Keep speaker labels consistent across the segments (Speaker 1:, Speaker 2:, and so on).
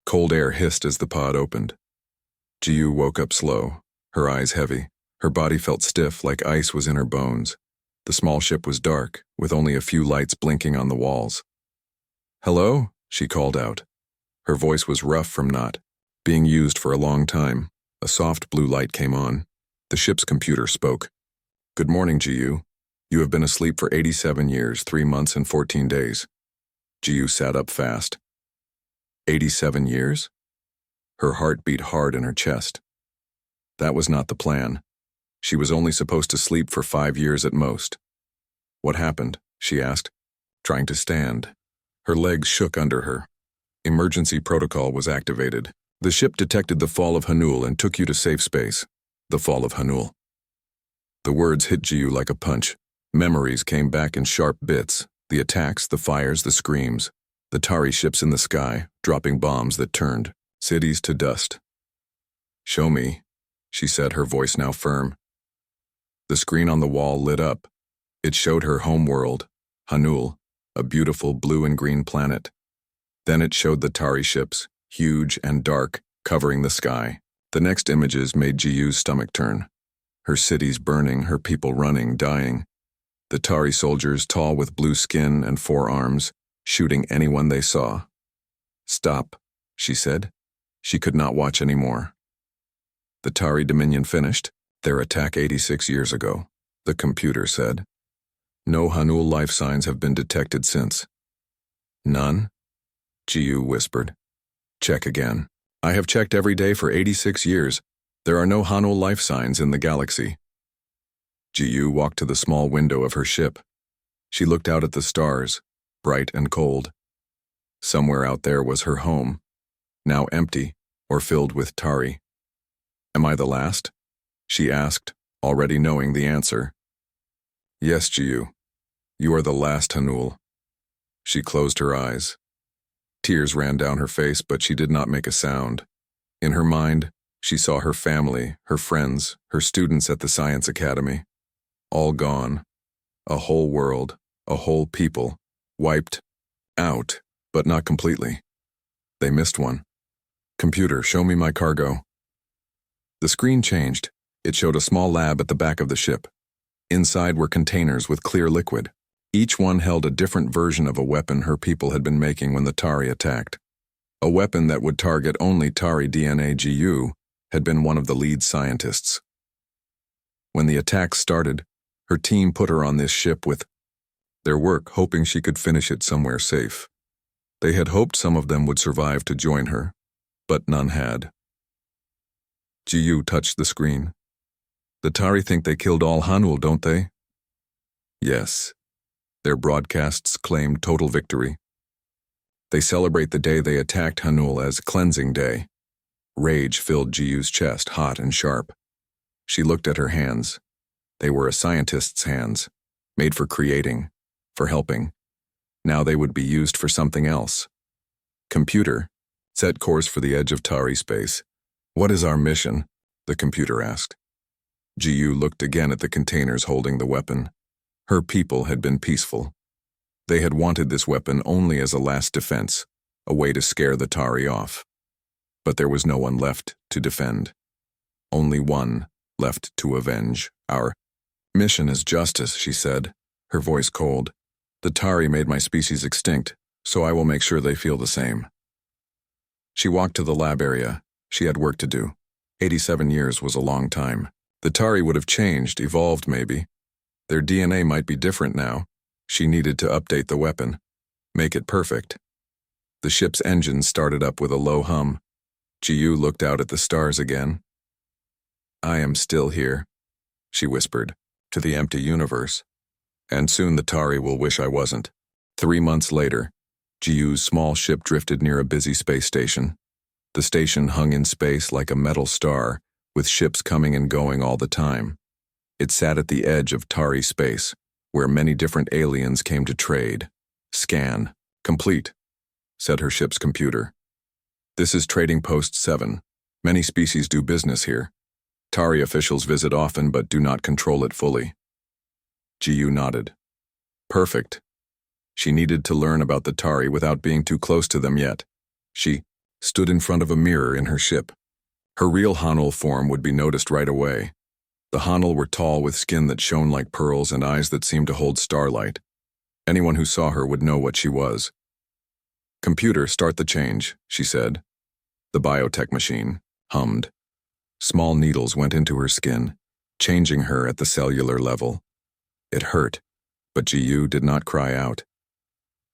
Speaker 1: Cold air hissed as the pod opened. Jiyu woke up slow, her eyes heavy. Her body felt stiff, like ice was in her bones. The small ship was dark, with only a few lights blinking on the walls. "Hello?" she called out. Her voice was rough from not being used for a long time. A soft blue light came on. The ship's computer spoke. "Good morning, Jiyu. You have been asleep for 87 years, 3 months and 14 days. Jiyu sat up fast. 87 years? Her heart beat hard in her chest. That was not the plan. She was only supposed to sleep for 5 years at most. "What happened?" she asked, trying to stand. Her legs shook under her. Emergency protocol was activated. The ship detected the fall of Hanul and took you to safe space. The fall of Hanul. The words hit Jiyu like a punch. Memories came back in sharp bits. The attacks, the fires, the screams. The Tari ships in the sky, dropping bombs that turned cities to dust. "Show me," she said, her voice now firm. The screen on the wall lit up. It showed her home world, Hanul, a beautiful blue and green planet. Then it showed the Tari ships, huge and dark, covering the sky. The next images made Jiyu's stomach turn. Her cities burning, her people running, dying. The Tari soldiers, tall with blue skin and 4 arms, shooting anyone they saw. "Stop," she said. She could not watch anymore. The Tari Dominion finished their attack 86 years ago, the computer said. No Hanul life signs have been detected since. "None?" Jiyu whispered. "Check again. I have checked every day for 86 years. There are no Hanul life signs in the galaxy." Jiyu walked to the small window of her ship. She looked out at the stars, bright and cold. Somewhere out there was her home, now empty or filled with Tari. "Am I the last?" she asked, already knowing the answer. "Yes, Jiyu. You are the last Hanul." She closed her eyes. Tears ran down her face, but she did not make a sound. In her mind, she saw her family, her friends, her students at the Science Academy. All gone. A whole world, a whole people, wiped out, but not completely. They missed one. "Computer, show me my cargo." The screen changed. It showed a small lab at the back of the ship. Inside were containers with clear liquid. Each one held a different version of a weapon her people had been making when the Tari attacked. A weapon that would target only Tari DNA. Jiyu had been one of the lead scientists. When the attack started, her team put her on this ship with their work, hoping she could finish it somewhere safe. They had hoped some of them would survive to join her, but none had. Jiyu touched the screen. "The Tari think they killed all Hanul, don't they?" "Yes." Their broadcasts claimed total victory. They celebrate the day they attacked Hanul as Cleansing Day. Rage filled Jiyu's chest, hot and sharp. She looked at her hands. They were a scientist's hands, made for creating, for helping. Now they would be used for something else. "Computer, set course for the edge of Tari space." "What is our mission?" the computer asked. Jiyu looked again at the containers holding the weapon. Her people had been peaceful. They had wanted this weapon only as a last defense, a way to scare the Tari off. But there was no one left to defend. Only one left to avenge. "Our mission is justice," she said, her voice cold. "The Tari made my species extinct, so I will make sure they feel the same." She walked to the lab area. She had work to do. 87 years was a long time. The Tari would have changed, evolved maybe. Their DNA might be different now. She needed to update the weapon, make it perfect. The ship's engine started up with a low hum. Jiyu looked out at the stars again. "I am still here," she whispered, to the empty universe. "And soon the Tari will wish I wasn't." 3 months later, Jiyu's small ship drifted near a busy space station. The station hung in space like a metal star, with ships coming and going all the time. It sat at the edge of Tari space, where many different aliens came to trade. "Scan. Complete," said her ship's computer. "This is Trading Post 7. Many species do business here. Tari officials visit often but do not control it fully." Jiyu nodded. Perfect. She needed to learn about the Tari without being too close to them yet. She stood in front of a mirror in her ship. Her real Hanul form would be noticed right away. The Hanul were tall with skin that shone like pearls and eyes that seemed to hold starlight. Anyone who saw her would know what she was. "Computer, start the change," she said. The biotech machine hummed. Small needles went into her skin, changing her at the cellular level. It hurt, but Jiyu did not cry out.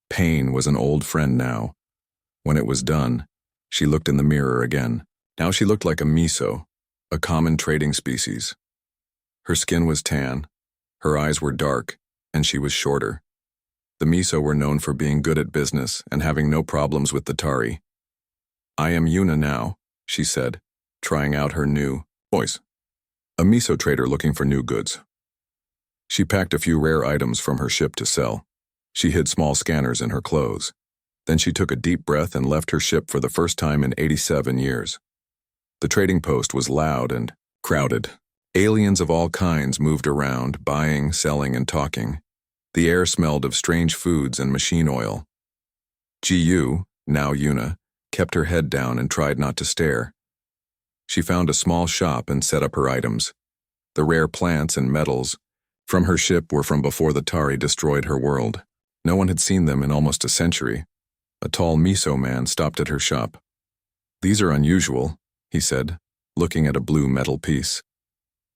Speaker 1: Pain was an old friend now. When it was done, she looked in the mirror again. Now she looked like a miso, a common trading species. Her skin was tan, her eyes were dark, and she was shorter. The miso were known for being good at business and having no problems with the Tari. "I am Yuna now," she said, trying out her new voice. A miso trader looking for new goods. She packed a few rare items from her ship to sell. She hid small scanners in her clothes. Then she took a deep breath and left her ship for the first time in 87 years. The trading post was loud and crowded. Aliens of all kinds moved around, buying, selling, and talking. The air smelled of strange foods and machine oil. Jiyu, now Yuna, kept her head down and tried not to stare. She found a small shop and set up her items. The rare plants and metals from her ship were from before the Tari destroyed her world. No one had seen them in almost a century. A tall miso man stopped at her shop. "These are unusual," he said, looking at a blue metal piece.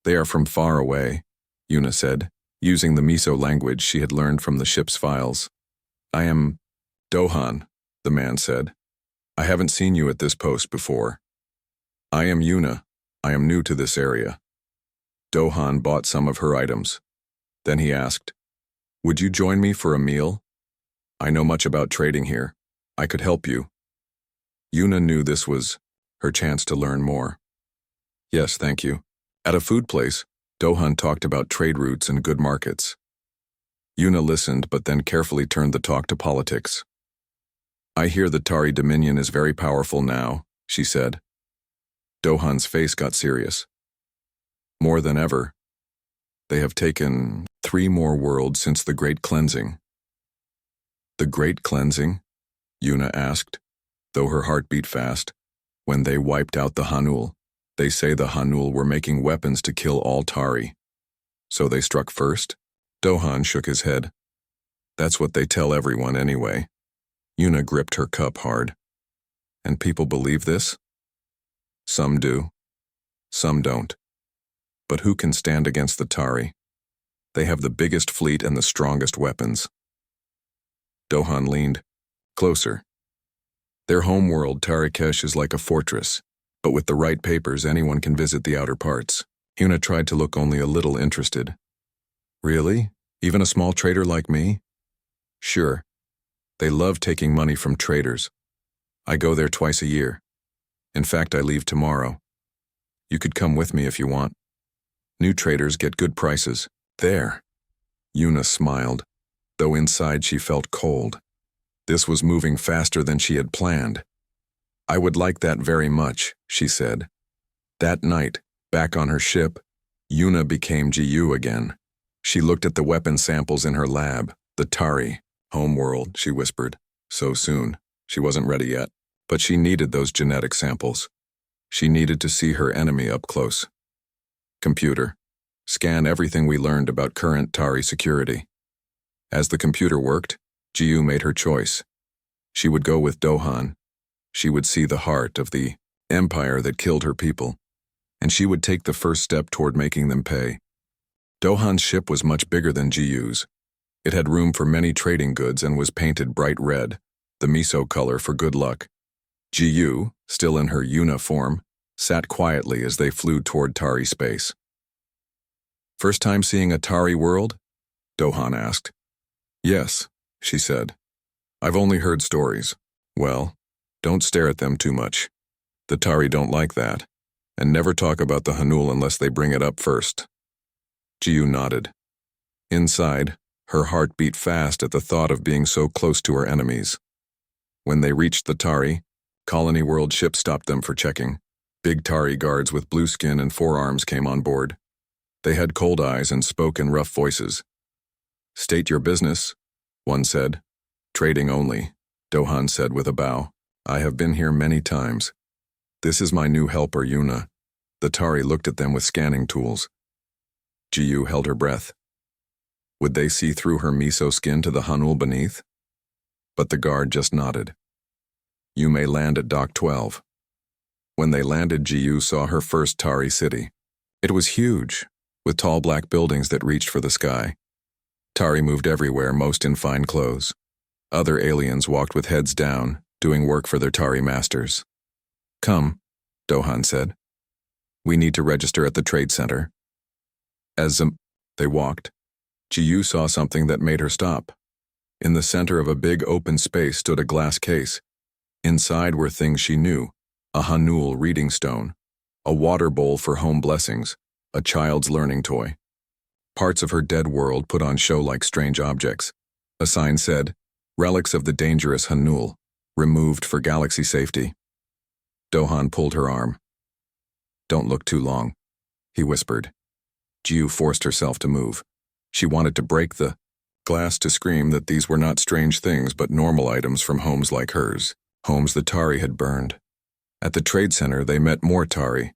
Speaker 1: "They are from far away," Yuna said, using the miso language she had learned from the ship's files. "I am Dohan," the man said. "I haven't seen you at this post before." "I am Yuna. I am new to this area." Dohan bought some of her items. Then he asked, "Would you join me for a meal? I know much about trading here. I could help you." Yuna knew this was her chance to learn more. "Yes, thank you." At a food place, Dohan talked about trade routes and good markets. Yuna listened but then carefully turned the talk to politics. "I hear the Tari Dominion is very powerful now," she said. Dohan's face got serious. "More than ever. They have taken 3 more worlds since the Great Cleansing." "The Great Cleansing?" Yuna asked, though her heart beat fast. "When they wiped out the Hanul. They say the Hanul were making weapons to kill all Tari. So they struck first?" Dohan shook his head. "That's what they tell everyone anyway." Yuna gripped her cup hard. "And people believe this?" "Some do. Some don't. But who can stand against the Tari? They have the biggest fleet and the strongest weapons." Dohan leaned closer. "Their homeworld, Tarikesh, is like a fortress. But with the right papers, anyone can visit the outer parts." Yuna tried to look only a little interested. "Really? Even a small trader like me?" "Sure. They love taking money from traders. I go there twice a year. In fact, I leave tomorrow. You could come with me if you want. New traders get good prices. There." Yuna smiled, though inside she felt cold. This was moving faster than she had planned. "I would like that very much," she said. That night, back on her ship, Yuna became Jiyu again. She looked at the weapon samples in her lab. "The Tari, homeworld," she whispered. So soon. She wasn't ready yet. But she needed those genetic samples. She needed to see her enemy up close. "Computer, scan everything we learned about current Tari security." As the computer worked, Jiyu made her choice. She would go with Dohan. She would see the heart of the empire that killed her people, and she would take the first step toward making them pay. Dohan's ship was much bigger than Jiyu's. It had room for many trading goods and was painted bright red, the miso color for good luck. Jiyu, still in her Yuna form, sat quietly as they flew toward Tari space. "First time seeing a Tari world?" Dohan asked. "Yes," she said. "I've only heard stories." "Well, don't stare at them too much. The Tari don't like that. And never talk about the Hanul unless they bring it up first." Jiyu nodded. Inside, her heart beat fast at the thought of being so close to her enemies. When they reached the Tari, Colony World ship stopped them for checking. Big Tari guards with blue skin and forearms came on board. They had cold eyes and spoke in rough voices. "State your business," one said. "Trading only," Dohan said with a bow. I have been here many times. This is my new helper, Yuna. The Tari looked at them with scanning tools. Jiyu held her breath. Would they see through her miso skin to the Hanul beneath? But the guard just nodded. You may land at Dock 12. When they landed, Jiyu saw her first Tari city. It was huge, with tall black buildings that reached for the sky. Tari moved everywhere, most in fine clothes. Other aliens walked with heads down, doing work for their Tari masters. Come, Dohan said. We need to register at the trade center. As they walked, Jiyu saw something that made her stop. In the center of a big open space stood a glass case. Inside were things she knew: a Hanul reading stone, a water bowl for home blessings, a child's learning toy. Parts of her dead world put on show like strange objects. A sign said, "Relics of the dangerous Hanul, removed for galaxy safety." Dohan pulled her arm. Don't look too long, he whispered. Jiyu forced herself to move. She wanted to break the glass to scream that these were not strange things but normal items from homes like hers, homes the Tari had burned. At the trade center, they met more Tari.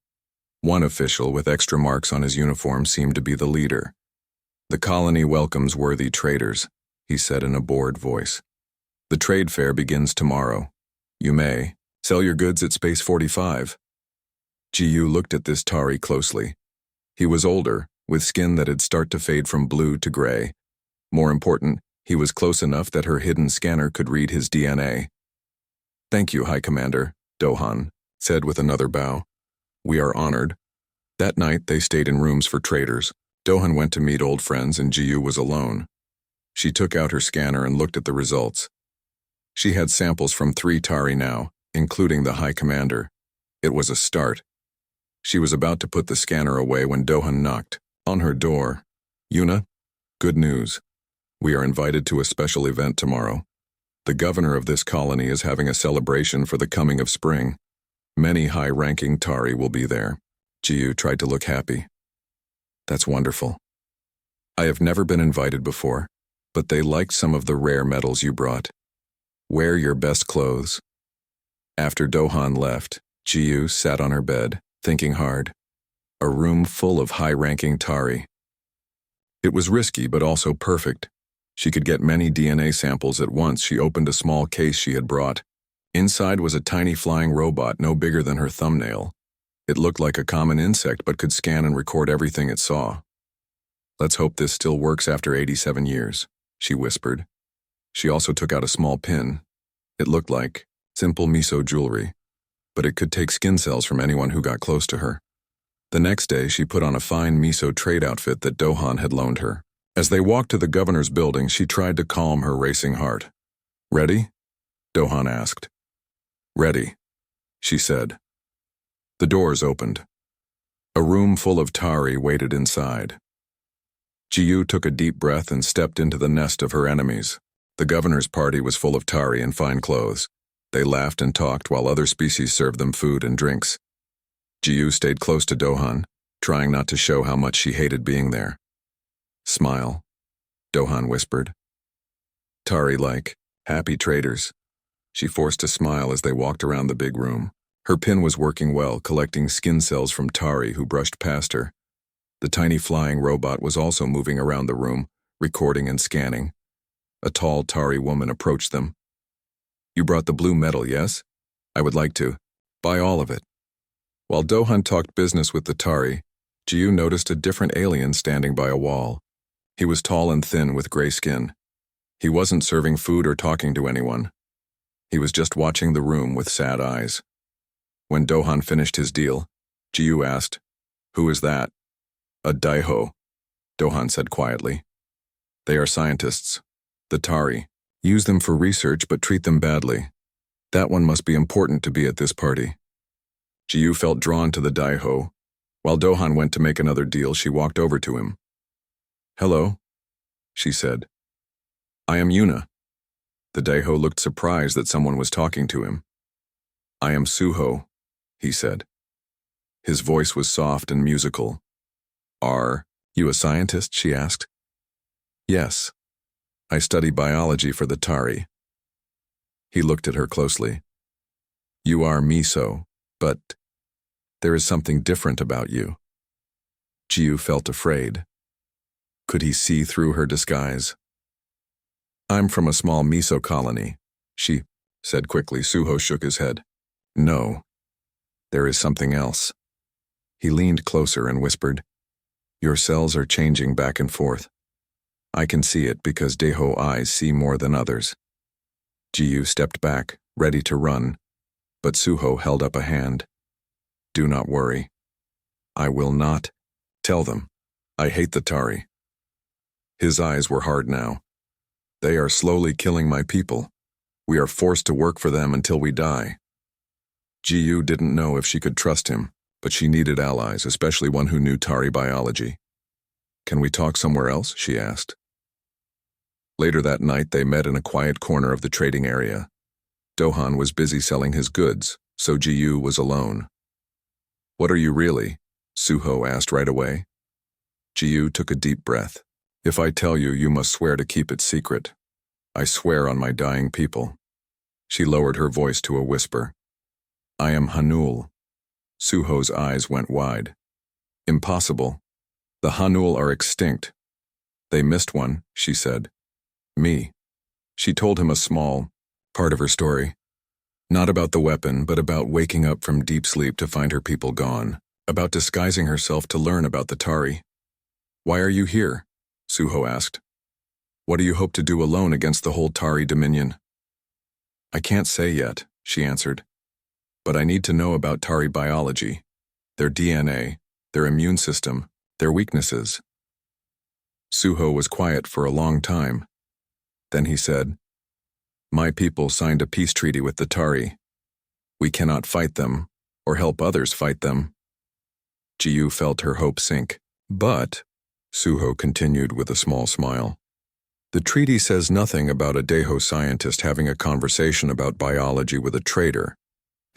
Speaker 1: One official with extra marks on his uniform seemed to be the leader. The colony welcomes worthy traders, he said in a bored voice. The trade fair begins tomorrow. You may sell your goods at Space 45. Jiyu looked at this Tari closely. He was older, with skin that had started to fade from blue to gray. More important, he was close enough that her hidden scanner could read his DNA. Thank you, High Commander, Dohan said with another bow. We are honored. That night, they stayed in rooms for traders. Dohan went to meet old friends and Jiyu was alone. She took out her scanner and looked at the results. She had samples from 3 Tari now, including the High Commander. It was a start. She was about to put the scanner away when Dohan knocked on her door. Yuna, good news. We are invited to a special event tomorrow. The governor of this colony is having a celebration for the coming of spring. Many high-ranking Tari will be there. Jiyu tried to look happy. That's wonderful. I have never been invited before, but they liked some of the rare metals you brought. Wear your best clothes. After Dohan left, Jiyu sat on her bed, thinking hard. A room full of high-ranking Tari. It was risky but also perfect. She could get many DNA samples at once. She opened a small case she had brought. Inside was a tiny flying robot no bigger than her thumbnail. It looked like a common insect but could scan and record everything it saw. Let's hope this still works after 87 years, she whispered. She also took out a small pin. It looked like simple miso jewelry, but it could take skin cells from anyone who got close to her. The next day, she put on a fine miso trade outfit that Dohan had loaned her. As they walked to the governor's building, she tried to calm her racing heart. Ready? Dohan asked. Ready, she said. The doors opened. A room full of Tari waited inside. Jiyu took a deep breath and stepped into the nest of her enemies. The governor's party was full of Tari in fine clothes. They laughed and talked while other species served them food and drinks. Jiyu stayed close to Dohan, trying not to show how much she hated being there. Smile, Dohan whispered. Tari-like, happy traders. She forced a smile as they walked around the big room. Her pin was working well, collecting skin cells from Tari who brushed past her. The tiny flying robot was also moving around the room, recording and scanning. A tall Tari woman approached them. You brought the blue metal, yes? I would like to buy all of it. While Dohan talked business with the Tari, Jiyu noticed a different alien standing by a wall. He was tall and thin with gray skin. He wasn't serving food or talking to anyone. He was just watching the room with sad eyes. When Dohan finished his deal, Jiyu asked, Who is that? A Daiho, Dohan said quietly. They are scientists. The Tari. Use them for research but treat them badly. That one must be important to be at this party. Jiyu felt drawn to the Daiho. While Dohan went to make another deal, she walked over to him. Hello, she said. I am Yuna. The Daiho looked surprised that someone was talking to him. I am Suho, he said. His voice was soft and musical. Are you a scientist? She asked. Yes. I study biology for the Tari. He looked at her closely. You are Miso, but there is something different about you. Jiu felt afraid. Could he see through her disguise? I'm from a small Miso colony, she said quickly. Suho shook his head. No, there is something else. He leaned closer and whispered, Your cells are changing back and forth. I can see it because Deho eyes see more than others. Jiu stepped back, ready to run, but Suho held up a hand. Do not worry. I will not tell them. I hate the Tari. His eyes were hard now. They are slowly killing my people. We are forced to work for them until we die. Jiu didn't know if she could trust him, but she needed allies, especially one who knew Tari biology. Can we talk somewhere else? She asked. Later that night, they met in a quiet corner of the trading area. Dohan was busy selling his goods, so Jiu was alone. What are you really? Suho asked right away. Jiu took a deep breath. If I tell you, you must swear to keep it secret. I swear on my dying people. She lowered her voice to a whisper. I am Hanul. Suho's eyes went wide. Impossible. The Hanul are extinct. They missed one, she said. Me. She told him a small part of her story. Not about the weapon, but about waking up from deep sleep to find her people gone. About disguising herself to learn about the Tari. Why are you here? Suho asked. What do you hope to do alone against the whole Tari dominion? I can't say yet, she answered. But I need to know about Tari biology, their DNA, their immune system, their weaknesses. Suho was quiet for a long time. Then he said, My people signed a peace treaty with the Tari. We cannot fight them, or help others fight them. Jiu felt her hope sink. But, Suho continued with a small smile, the treaty says nothing about a Deho scientist having a conversation about biology with a trader,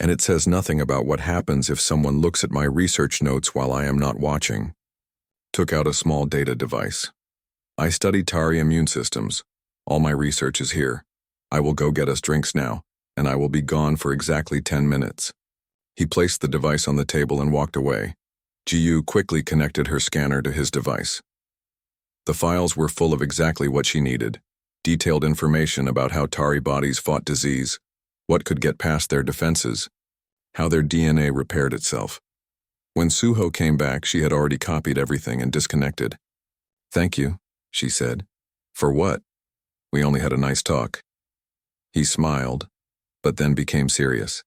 Speaker 1: and it says nothing about what happens if someone looks at my research notes while I am not watching. Took out a small data device. I study Tari immune systems. All my research is here. I will go get us drinks now, and I will be gone for exactly 10 minutes. He placed the device on the table and walked away. Jiu quickly connected her scanner to his device. The files were full of exactly what she needed. Detailed information about how Tari bodies fought disease, what could get past their defenses, how their DNA repaired itself. When Suho came back, she had already copied everything and disconnected. Thank you, she said. For what? We only had a nice talk. He smiled, but then became serious.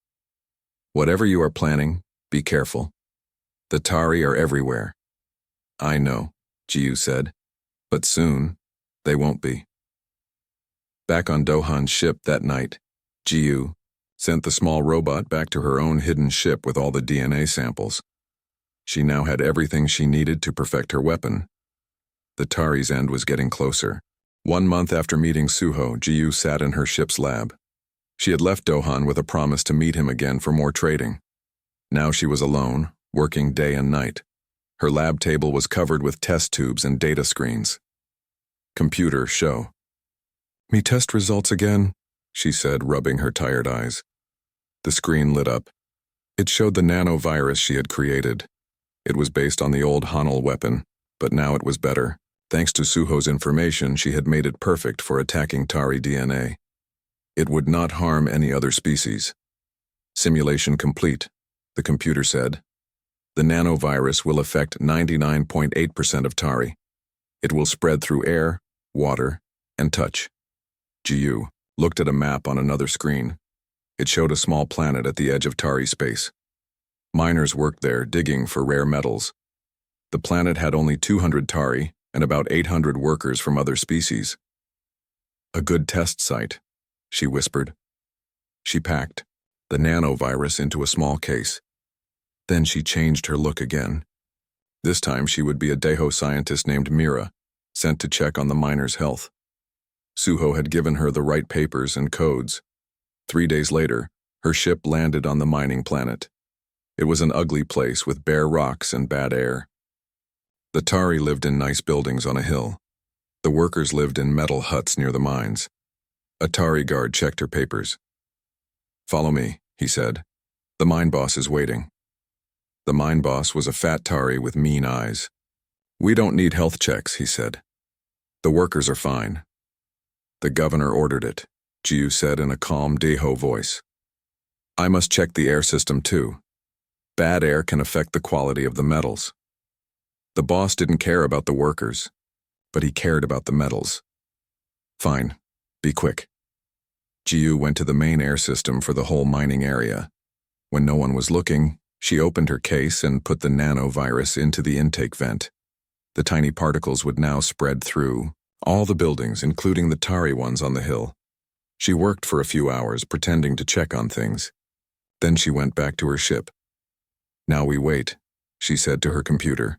Speaker 1: Whatever you are planning, be careful. The Tari are everywhere. I know, Jiu said, but soon, they won't be. Back on Dohan's ship that night, Jiu sent the small robot back to her own hidden ship with all the DNA samples. She now had everything she needed to perfect her weapon. The Tari's end was getting closer. 1 month after meeting Suho, Jiu sat in her ship's lab. She had left Dohan with a promise to meet him again for more trading. Now she was alone, working day and night. Her lab table was covered with test tubes and data screens. Computer show. Me test results again, she said, rubbing her tired eyes. The screen lit up. It showed the nanovirus she had created. It was based on the old Hanul weapon, but now it was better. Thanks to Suho's information, she had made it perfect for attacking Tari DNA. It would not harm any other species. Simulation complete, the computer said. The nanovirus will affect 99.8% of Tari. It will spread through air, water, and touch. Jiu looked at a map on another screen. It showed a small planet at the edge of Tari space. Miners worked there, digging for rare metals. The planet had only 200 Tari and about 800 workers from other species. A good test site, she whispered. She packed the nanovirus into a small case. Then she changed her look again. This time she would be a Deho scientist named Mira, sent to check on the miner's health. Suho had given her the right papers and codes. 3 days later, her ship landed on the mining planet. It was an ugly place with bare rocks and bad air. The Tari lived in nice buildings on a hill. The workers lived in metal huts near the mines. A Tari guard checked her papers. Follow me, he said. The mine boss is waiting. The mine boss was a fat Tari with mean eyes. We don't need health checks, he said. The workers are fine. The governor ordered it, Jiu said in a calm Deho voice. I must check the air system too. Bad air can affect the quality of the metals. The boss didn't care about the workers, but he cared about the metals. Fine, be quick. Jiu went to the main air system for the whole mining area. When no one was looking, she opened her case and put the nanovirus into the intake vent. The tiny particles would now spread through all the buildings, including the Tari ones on the hill. She worked for a few hours, pretending to check on things. Then she went back to her ship. Now we wait, she said to her computer.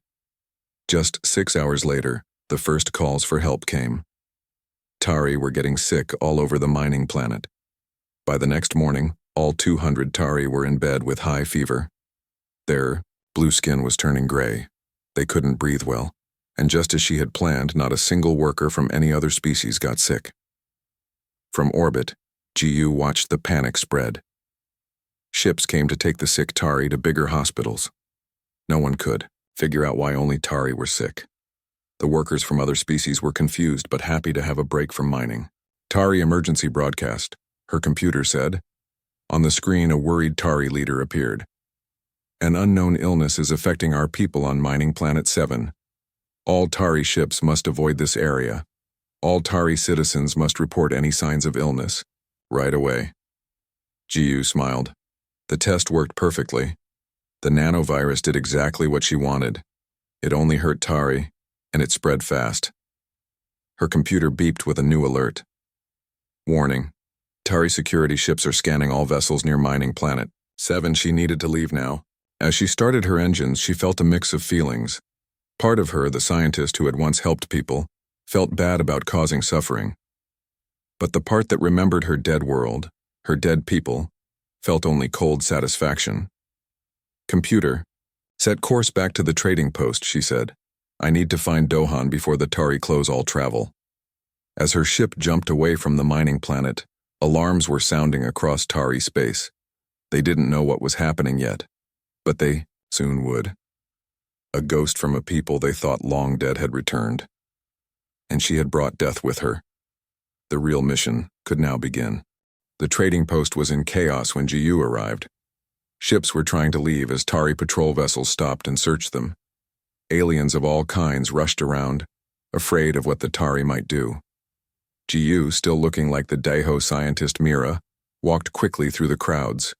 Speaker 1: Just 6 hours later, the first calls for help came. Tari were getting sick all over the mining planet. By the next morning, all 200 Tari were in bed with high fever. Their blue skin was turning gray. They couldn't breathe well, and just as she had planned, not a single worker from any other species got sick. From orbit, Jiu watched the panic spread. Ships came to take the sick Tari to bigger hospitals. No one could figure out why only Tari were sick. The workers from other species were confused but happy to have a break from mining. Tari emergency broadcast, her computer said. On the screen, a worried Tari leader appeared. An unknown illness is affecting our people on mining planet 7. All Tari ships must avoid this area. All Tari citizens must report any signs of illness right away. Jiu smiled. The test worked perfectly. The nanovirus did exactly what she wanted. It only hurt Tari, and it spread fast. Her computer beeped with a new alert. Warning. Tari security ships are scanning all vessels near mining planet 7. She needed to leave now. As she started her engines, she felt a mix of feelings. Part of her, the scientist who had once helped people, felt bad about causing suffering. But the part that remembered her dead world, her dead people, felt only cold satisfaction. Computer, set course back to the trading post, she said. I need to find Dohan before the Tari close all travel. As her ship jumped away from the mining planet, alarms were sounding across Tari space. They didn't know what was happening yet, but they soon would. A ghost from a people they thought long dead had returned, and she had brought death with her. The real mission could now begin. The trading post was in chaos when Jiu arrived. Ships were trying to leave as Tari patrol vessels stopped and searched them. Aliens of all kinds rushed around, afraid of what the Tari might do. Jiu, still looking like the Deho scientist Mira, walked quickly through the crowds.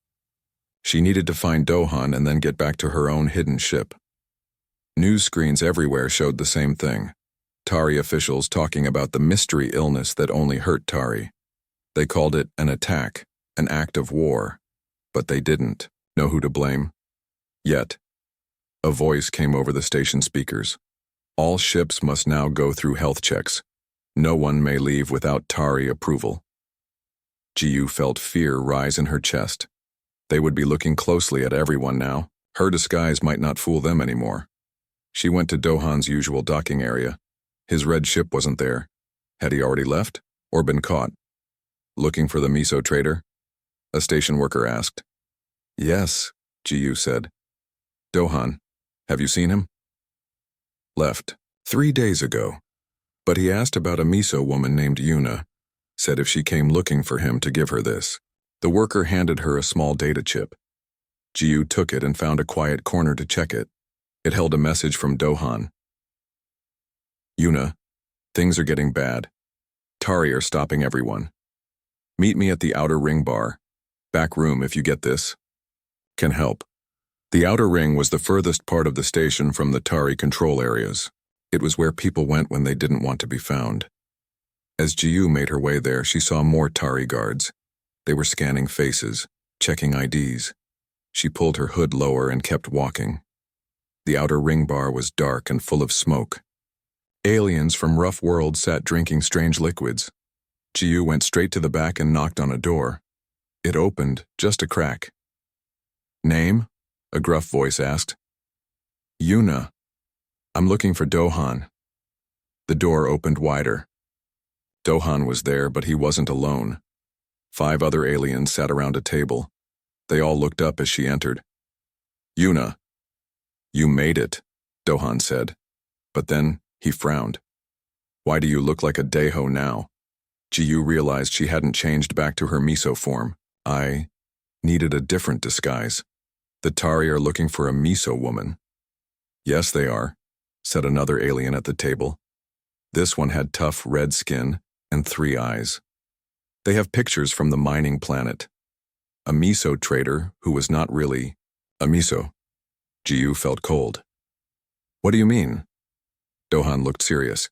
Speaker 1: She needed to find Dohan and then get back to her own hidden ship. News screens everywhere showed the same thing. Tari officials talking about the mystery illness that only hurt Tari. They called it an attack, an act of war, but they didn't know who to blame. Yet, a voice came over the station speakers. All ships must now go through health checks. No one may leave without Tari approval. Jiu felt fear rise in her chest. They would be looking closely at everyone now. Her disguise might not fool them anymore. She went to Dohan's usual docking area. His red ship wasn't there. Had he already left or been caught? Looking for the miso trader? A station worker asked. Yes, Jiu said. Dohan, have you seen him? Left 3 days ago. But he asked about a miso woman named Yuna. Said if she came looking for him to give her this. The worker handed her a small data chip. Jiu took it and found a quiet corner to check it. It held a message from Dohan. Yuna, things are getting bad. Tari are stopping everyone. Meet me at the outer ring bar. Back room if you get this. Can help. The outer ring was the furthest part of the station from the Tari control areas. It was where people went when they didn't want to be found. As Jiu made her way there, she saw more Tari guards. They were scanning faces, checking IDs. She pulled her hood lower and kept walking. The outer ring bar was dark and full of smoke. Aliens from rough worlds sat drinking strange liquids. Jiu went straight to the back and knocked on a door. It opened, just a crack. Name? A gruff voice asked. Yuna. I'm looking for Dohan. The door opened wider. Dohan was there, but he wasn't alone. 5 other aliens sat around a table. They all looked up as she entered. Yuna. You made it, Dohan said. But then, he frowned. Why do you look like a Daeho now? Jiyu realized she hadn't changed back to her miso form. I needed a different disguise. The Tari are looking for a miso woman. Yes, they are, said another alien at the table. This one had tough red skin and 3 eyes. They have pictures from the mining planet. A miso trader who was not really a miso. Jiyu felt cold. What do you mean? Dohan looked serious.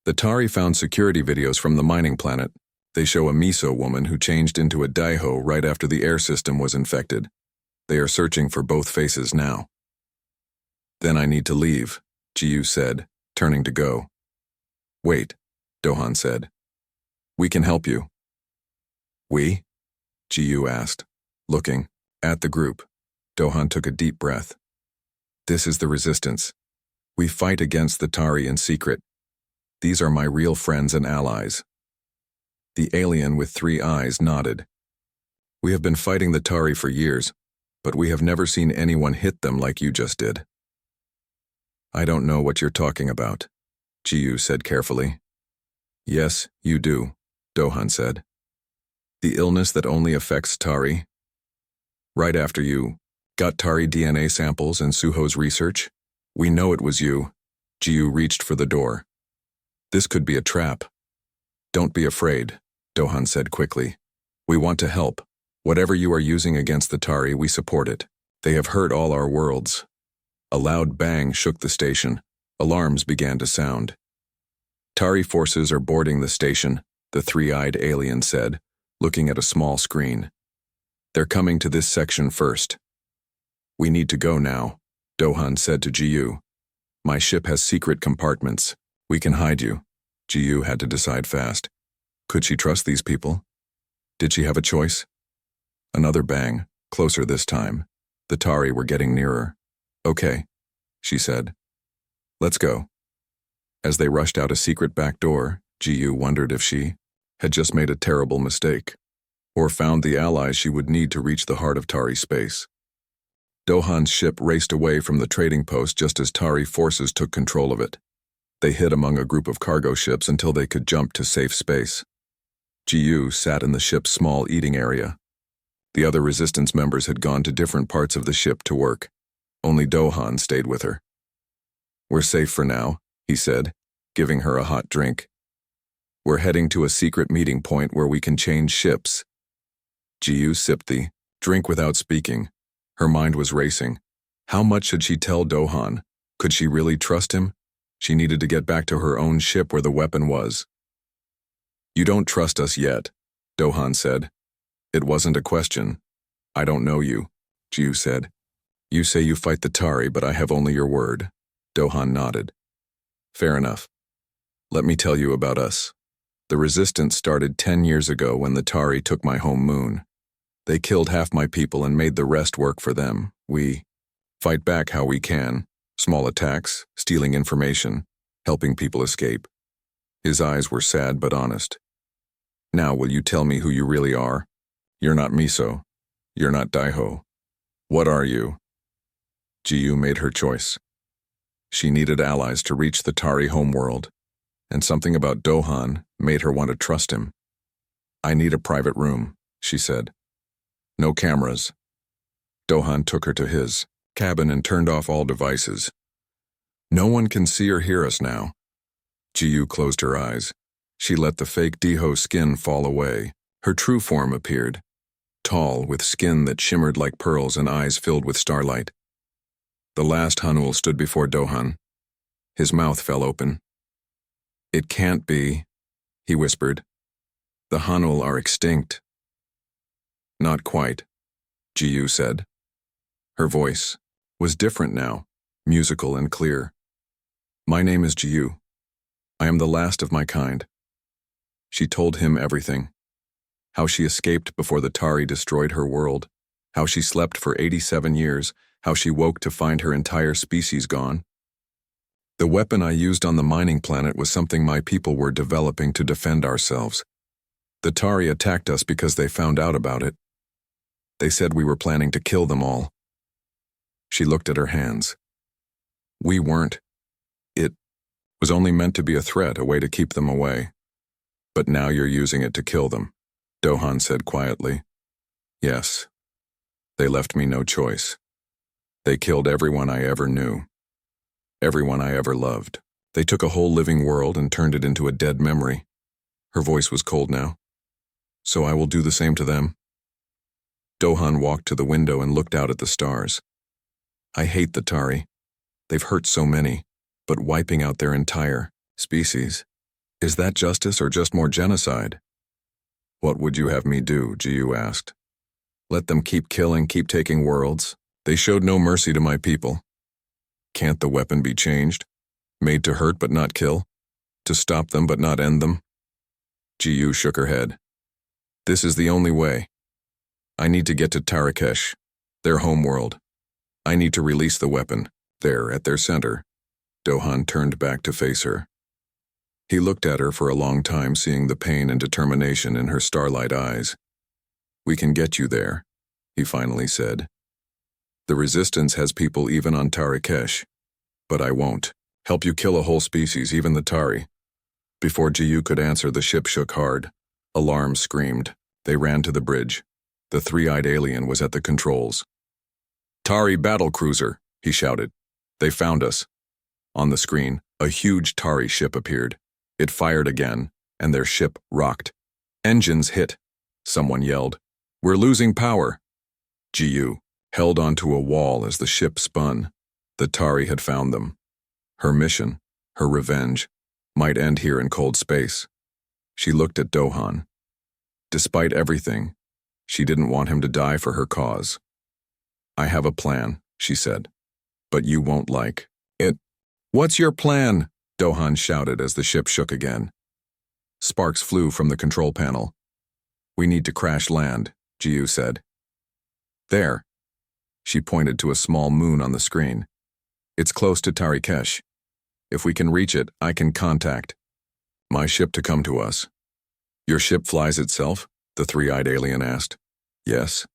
Speaker 1: The Tari found security videos from the mining planet. They show a miso woman who changed into a Daeho right after the air system was infected. They are searching for both faces now. Then I need to leave, Jiyu said, turning to go. Wait, Dohan said. We can help you. We? Jiyu asked, looking at the group. Dohan took a deep breath. This is the resistance. We fight against the Tari in secret. These are my real friends and allies. The alien with 3 eyes nodded. We have been fighting the Tari for years, but we have never seen anyone hit them like you just did. I don't know what you're talking about, Jiyu said carefully. Yes, you do, Dohan said. The illness that only affects Tari. Right after you got Tari DNA samples in Suho's research, we know it was you. Jiyu reached for the door. This could be a trap. Don't be afraid, Dohan said quickly. We want to help. Whatever you are using against the Tari, we support it. They have hurt all our worlds. A loud bang shook the station. Alarms began to sound. Tari forces are boarding the station, the 3-eyed alien said, looking at a small screen. They're coming to this section first. We need to go now, Dohan said to Jiyu. My ship has secret compartments. We can hide you. Jiyu had to decide fast. Could she trust these people? Did she have a choice? Another bang, closer this time. The Tari were getting nearer. Okay, she said. Let's go. As they rushed out a secret back door, Jiyu wondered if she had just made a terrible mistake, or found the allies she would need to reach the heart of Tari space. Dohan's ship raced away from the trading post just as Tari forces took control of it. They hid among a group of cargo ships until they could jump to safe space. Jiyu sat in the ship's small eating area. The other resistance members had gone to different parts of the ship to work. Only Dohan stayed with her. We're safe for now, he said, giving her a hot drink. We're heading to a secret meeting point where we can change ships. Jiyu sipped the drink without speaking. Her mind was racing. How much should she tell Dohan? Could she really trust him? She needed to get back to her own ship where the weapon was. You don't trust us yet, Dohan said. It wasn't a question. I don't know you, Jiyu said. You say you fight the Tari, but I have only your word. Dohan nodded. Fair enough. Let me tell you about us. The resistance started 10 years ago when the Tari took my home moon. They killed half my people and made the rest work for them. We fight back how we can. Small attacks, stealing information, helping people escape. His eyes were sad but honest. Now will you tell me who you really are? You're not Miso. You're not Daiho. What are you? Jiyu made her choice. She needed allies to reach the Tari homeworld, and something about Dohan made her want to trust him. I need a private room, she said. No cameras. Dohan took her to his cabin and turned off all devices. No one can see or hear us now. Jiyu closed her eyes. She let the fake Daiho skin fall away. Her true form appeared, tall, with skin that shimmered like pearls and eyes filled with starlight. The last Hanul stood before Dohan. His mouth fell open. It can't be, he whispered. The Hanul are extinct. Not quite, Jiyu said. Her voice was different now, musical and clear. My name is Jiyu. I am the last of my kind. She told him everything. How she escaped before the Tari destroyed her world. How she slept for 87 years. How she woke to find her entire species gone. The weapon I used on the mining planet was something my people were developing to defend ourselves. The Tari attacked us because they found out about it. They said we were planning to kill them all. She looked at her hands. We weren't. It was only meant to be a threat, a way to keep them away. But now you're using it to kill them, Dohan said quietly. Yes. They left me no choice. They killed everyone I ever knew. Everyone I ever loved. They took a whole living world and turned it into a dead memory. Her voice was cold now. So I will do the same to them. Dohan walked to the window and looked out at the stars. I hate the Tari. They've hurt so many, but wiping out their entire species. Is that justice or just more genocide? What would you have me do? Jiyu asked. Let them keep killing, keep taking worlds. They showed no mercy to my people. Can't the weapon be changed? Made to hurt but not kill? To stop them but not end them? Jiyu shook her head. This is the only way. I need to get to Tarakesh, their homeworld. I need to release the weapon, there at their center. Dohan turned back to face her. He looked at her for a long time, seeing the pain and determination in her starlight eyes. We can get you there, he finally said. The resistance has people even on Tarakesh, but I won't. Help you kill a whole species, even the Tari. Before Jiyu could answer, the ship shook hard. Alarms screamed. They ran to the bridge. The three-eyed alien was at the controls. Tari battlecruiser, he shouted. They found us. On the screen, a huge Tari ship appeared. It fired again, and their ship rocked. Engines hit. Someone yelled, We're losing power. Jiyu held onto a wall as the ship spun. The Tari had found them. Her mission, her revenge, might end here in cold space. She looked at Dohan. Despite everything, she didn't want him to die for her cause. I have a plan, she said, but you won't like it. What's your plan? Dohan shouted as the ship shook again. Sparks flew from the control panel. We need to crash land, Jiyu said. There. She pointed to a small moon on the screen. It's close to Tarakesh. If we can reach it, I can contact my ship to come to us. Your ship flies itself? The three-eyed alien asked. Yes,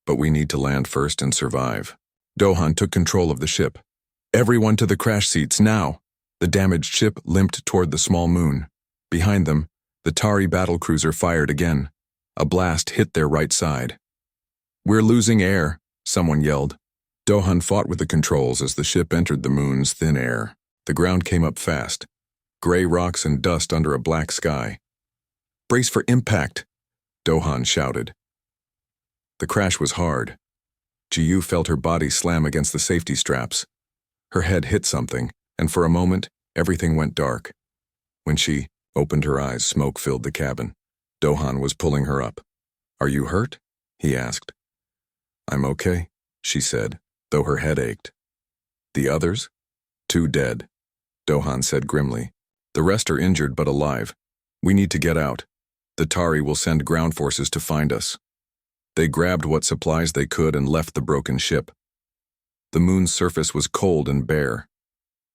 Speaker 1: but we need to land first and survive. Dohan took control of the ship. Everyone to the crash seats, now! The damaged ship limped toward the small moon. Behind them, the Tari battlecruiser fired again. A blast hit their right side. We're losing air, someone yelled. Dohan fought with the controls as the ship entered the moon's thin air. The ground came up fast. Gray rocks and dust under a black sky. Brace for impact, Dohan shouted. The crash was hard. Jiyu felt her body slam against the safety straps. Her head hit something, and for a moment, everything went dark. When she opened her eyes, smoke filled the cabin. Dohan was pulling her up. Are you hurt? He asked. I'm okay, she said, though her head ached. The others? 2 dead, Dohan said grimly. The rest are injured but alive. We need to get out. The Tari will send ground forces to find us. They grabbed what supplies they could and left the broken ship. The moon's surface was cold and bare.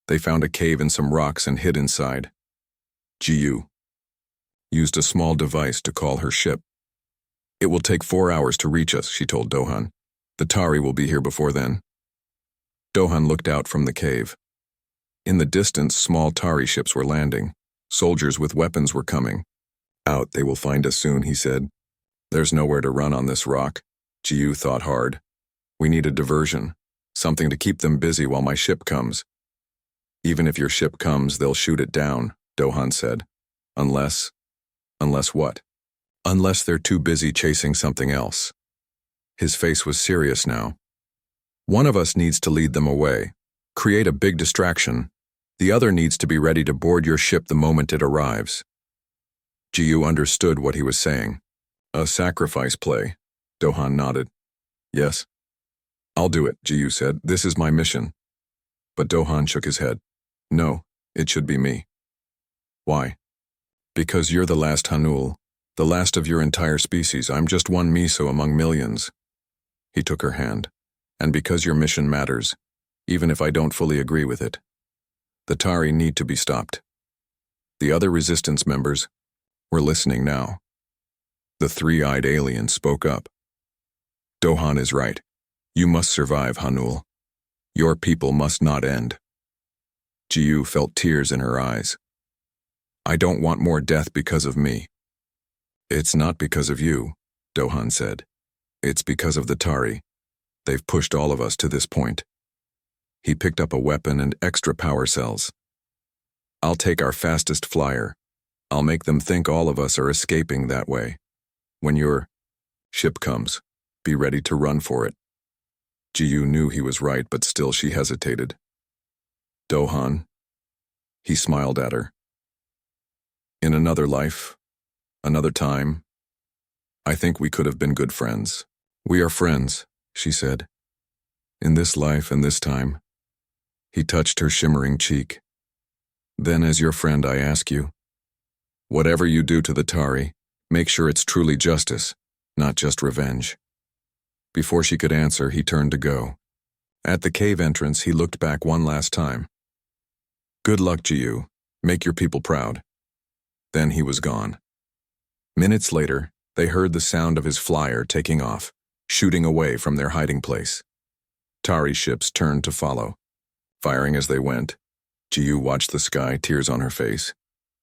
Speaker 1: They found a cave and some rocks and hid inside. Jiyu used a small device to call her ship. It will take 4 hours to reach us, she told Dohan. The Tari will be here before then. Dohan looked out from the cave. In the distance, small Tari ships were landing. Soldiers with weapons were coming. Out, they will find us soon, he said. There's nowhere to run on this rock. Jiyu thought hard. We need a diversion, something to keep them busy while my ship comes. Even if your ship comes, they'll shoot it down, Dohan said. Unless what? Unless they're too busy chasing something else. His face was serious now. One of us needs to lead them away, create a big distraction. The other needs to be ready to board your ship the moment it arrives. Jiyu understood what he was saying. A sacrifice play, Dohan nodded. Yes. I'll do it, Jiyu said. This is my mission. But Dohan shook his head. No, it should be me. Why? Because you're the last Hanul, the last of your entire species. I'm just one Miso among millions. He took her hand. And because your mission matters, even if I don't fully agree with it. The Tari need to be stopped. The other resistance members were listening now. The three-eyed alien spoke up. Dohan is right. You must survive, Hanul. Your people must not end. Jiyu felt tears in her eyes. I don't want more death because of me. It's not because of you, Dohan said. It's because of the Tari. They've pushed all of us to this point. He picked up a weapon and extra power cells. I'll take our fastest flyer. I'll make them think all of us are escaping that way. When your ship comes, be ready to run for it. Jiyu knew he was right, but still she hesitated. Dohan. He smiled at her. In another life, another time, I think we could have been good friends. We are friends, she said. In this life and this time. He touched her shimmering cheek. Then as your friend I ask you, whatever you do to the Tari, make sure it's truly justice, not just revenge. Before she could answer, he turned to go. At the cave entrance, he looked back one last time. Good luck, Jiyu. Make your people proud. Then he was gone. Minutes later, they heard the sound of his flyer taking off, shooting away from their hiding place. Tari ships turned to follow. Firing as they went, Jiyu watched the sky, tears on her face.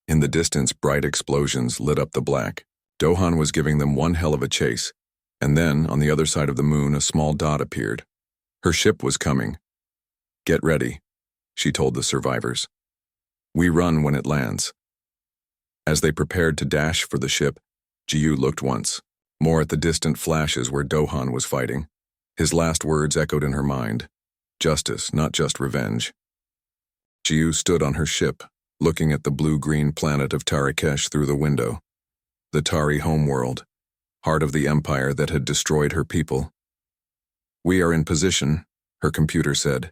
Speaker 1: In the distance, bright explosions lit up the black. Dohan was giving them one hell of a chase, and then, on the other side of the moon, a small dot appeared. Her ship was coming. Get ready, she told the survivors. We run when it lands. As they prepared to dash for the ship, Jiyu looked once, more at the distant flashes where Dohan was fighting. His last words echoed in her mind. Justice, not just revenge. Jiyu stood on her ship, looking at the blue-green planet of Tarikesh through the window. The Tari homeworld, heart of the empire that had destroyed her people. We are in position, her computer said.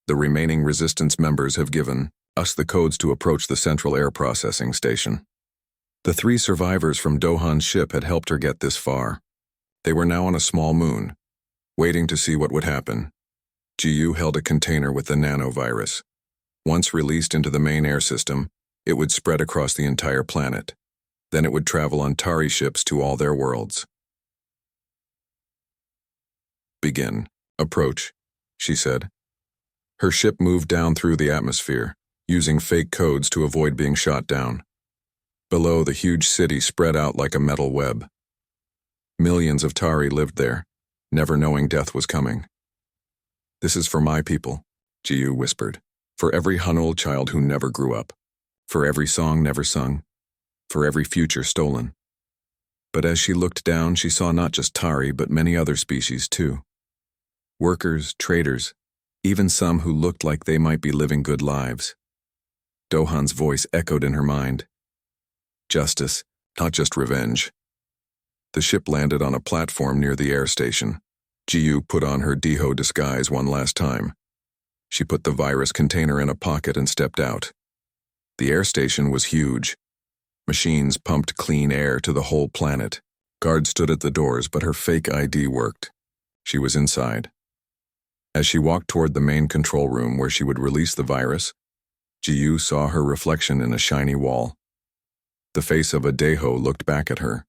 Speaker 1: The remaining resistance members have given us the codes to approach the central air processing station. The 3 survivors from Dohan's ship had helped her get this far. They were now on a small moon, waiting to see what would happen. Jiyu held a container with the nanovirus. Once released into the main air system, it would spread across the entire planet. Then it would travel on Tari ships to all their worlds. Begin. Approach, she said. Her ship moved down through the atmosphere, using fake codes to avoid being shot down. Below, the huge city spread out like a metal web. Millions of Tari lived there, never knowing death was coming. This is for my people, Jiyu whispered. For every Hanul child who never grew up. For every song never sung. For every future stolen. But as she looked down, she saw not just Tari, but many other species too. Workers, traders, even some who looked like they might be living good lives. Dohan's voice echoed in her mind. Justice, not just revenge. The ship landed on a platform near the air station. Jiyu put on her Diho disguise one last time. She put the virus container in a pocket and stepped out. The air station was huge. Machines pumped clean air to the whole planet. Guards stood at the doors, but her fake ID worked. She was inside. As she walked toward the main control room where she would release the virus, Jiyu saw her reflection in a shiny wall. The face of a Deho looked back at her.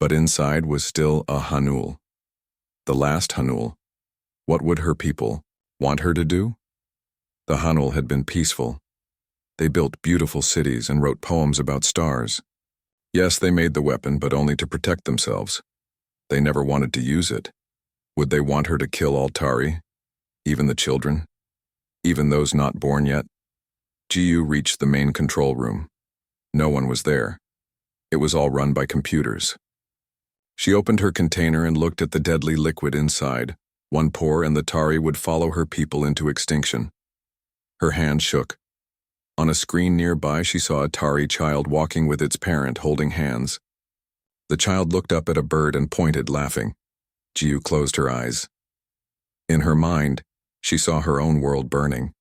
Speaker 1: But inside was still a Hanul. The last Hanul. What would her people want her to do? The Hanul had been peaceful. They built beautiful cities and wrote poems about stars. Yes, they made the weapon, but only to protect themselves. They never wanted to use it. Would they want her to kill all Tari? Even the children? Even those not born yet? Jiyu reached the main control room. No one was there. It was all run by computers. She opened her container and looked at the deadly liquid inside. One pour and the Tari would follow her people into extinction. Her hand shook. On a screen nearby, she saw a Tari child walking with its parent holding hands. The child looked up at a bird and pointed, laughing. Jiyu closed her eyes. In her mind, she saw her own world burning.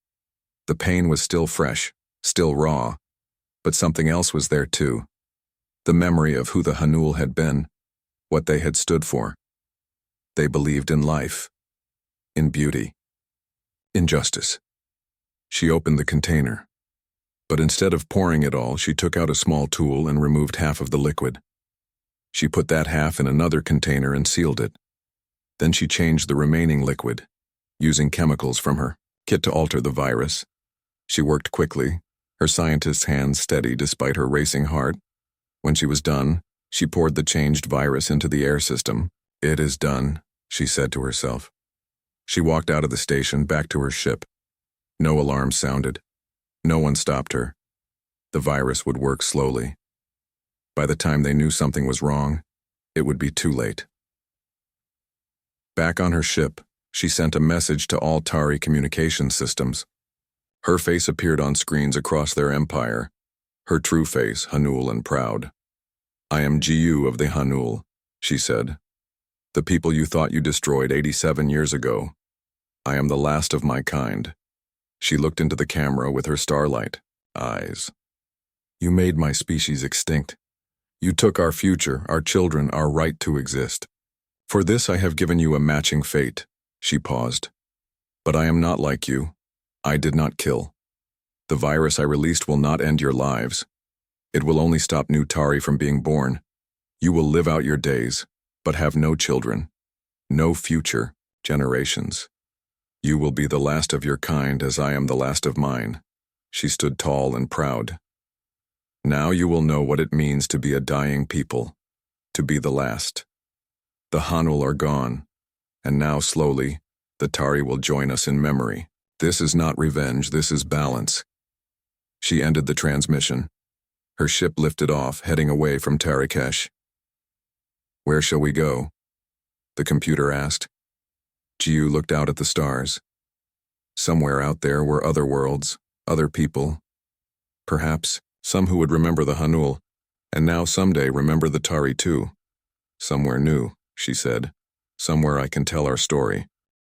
Speaker 1: The pain was still fresh, still raw, but something else was there too. The memory of who the Hanul had been, what they had stood for. They believed in life, in beauty, in justice. She opened the container, but instead of pouring it all, she took out a small tool and removed half of the liquid. She put that half in another container and sealed it. Then she changed the remaining liquid, using chemicals from her kit to alter the virus. She worked quickly, her scientist's hands steady despite her racing heart. When she was done, she poured the changed virus into the air system. "It is done," she said to herself. She walked out of the station back to her ship. No alarm sounded. No one stopped her. The virus would work slowly. By the time they knew something was wrong, it would be too late. Back on her ship, she sent a message to all Tari communication systems. Her face appeared on screens across their empire, her true face, Hanul and proud. "I am Gu of the Hanul," she said. "The people you thought you destroyed 87 years ago. I am the last of my kind." She looked into the camera with her starlight eyes. "You made my species extinct. You took our future, our children, our right to exist. For this I have given you a matching fate." She paused. "But I am not like you. I did not kill. The virus I released will not end your lives. It will only stop new Tari from being born. You will live out your days, but have no children, no future generations. You will be the last of your kind as I am the last of mine." She stood tall and proud. "Now you will know what it means to be a dying people, to be the last. The Hanul are gone, and now slowly, the Tari will join us in memory. This is not revenge, this is balance." She ended the transmission. Her ship lifted off, heading away from Tarikesh. "Where shall we go?" the computer asked. Jiu looked out at the stars. Somewhere out there were other worlds, other people. Perhaps some who would remember the Hanul, and now someday remember the Tari too. "Somewhere new," she said. "Somewhere I can tell our story."